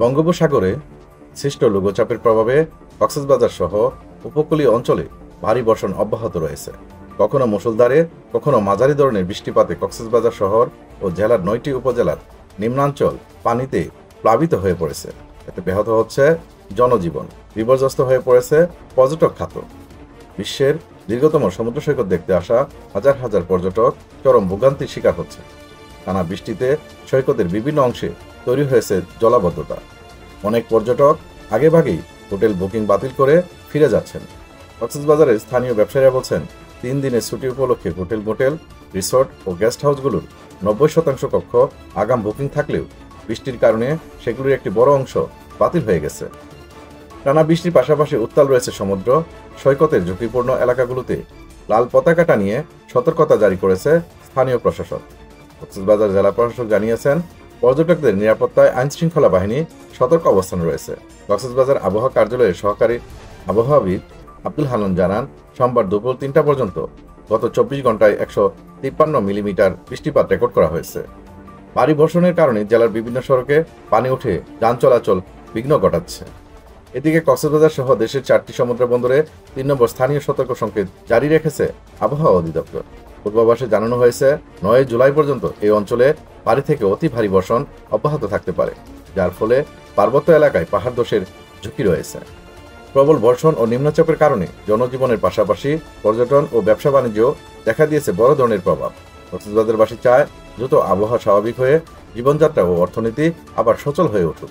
বঙ্গোপসাগরে সৃষ্ট লঘুচাপের প্রভাবে কক্সবাজার সহ উপকূলীয় অঞ্চলে ভারী বর্ষণ অব্যাহত রয়েছে। কখনো মুষলধারে, কখনো মাঝারি ধরনের বৃষ্টিপাতে কক্সবাজার শহর ও জেলার ৯টি উপজেলার নিম্নাঞ্চল পানিতে প্লাবিত হয়ে পড়েছে। এতে ব্যাহত হচ্ছে জনজীবন, বিপর্যস্ত হয়ে পড়েছে পর্যটক খাত। বিশ্বের দীর্ঘতম সমুদ্র সৈকত দেখতে আসা হাজার হাজার পর্যটক চরম ভোগান্তির শিকার হচ্ছে। টানা বৃষ্টিতে সৈকতের বিভিন্ন অংশে তৈরি হয়েছে জলাবদ্ধতা। অনেক পর্যটক আগেভাগেই হোটেল বুকিং বাতিল করে ফিরে যাচ্ছেন। কক্সবাজারের স্থানীয় ব্যবসায়ীরা বলছেন, ৩ দিনের ছুটি উপলক্ষে মোটেল, রিসোর্ট ও গেস্ট হাউসগুলোর ৯০% কক্ষ আগাম বুকিং থাকলেও বৃষ্টির কারণে সেগুলির একটি বড় অংশ বাতিল হয়ে গেছে। টানা বৃষ্টির পাশাপাশি উত্তাল রয়েছে সমুদ্র। সৈকতের ঝুঁকিপূর্ণ এলাকাগুলোতে লাল পতাকা টানিয়ে সতর্কতা জারি করেছে স্থানীয় প্রশাসন। কক্সবাজার জেলা প্রশাসক জানিয়েছেন, পর্যটকদের নিরাপত্তায় আইনশৃঙ্খলা বাহিনী সতর্ক অবস্থানে রয়েছে। কক্সবাজার আবহাওয়া কার্যালয়ের সহকারী আবহাওয়াবিদ আব্দুল হান্নান জানান, সোমবার দুপুর ৩টা পর্যন্ত গত ২৪ ঘন্টায় ১৫৩ মিলিমিটার বৃষ্টিপাত রেকর্ড করা হয়েছে। ভারী বর্ষণের কারণে জেলার বিভিন্ন সড়কে পানি উঠে যান চলাচল বিঘ্ন ঘটাচ্ছে। এদিকে কক্সবাজার সহ দেশের ৪টি সমুদ্র বন্দরে ৩ নম্বর স্থানীয় সতর্ক সংকেত জারি রেখেছে আবহাওয়া অধিদপ্তর। পূর্বাভাসে জানানো হয়েছে, ৯ জুলাই পর্যন্ত এই অঞ্চলে ভারী থেকে অতি ভারী বর্ষণ অব্যাহত থাকতে পারে, যার ফলে পার্বত্য এলাকায় পাহাড় ধসের ঝুঁকি রয়েছে। প্রবল বর্ষণ ও নিম্নচাপের কারণে জনজীবনের পাশাপাশি পর্যটন ও ব্যবসা বাণিজ্যেও দেখা দিয়েছে বড় ধরনের প্রভাব। কক্সবাজারবাসী চায় দ্রুত আবহাওয়া স্বাভাবিক হয়ে জীবনযাত্রা ও অর্থনীতি আবার সচল হয়ে উঠুক।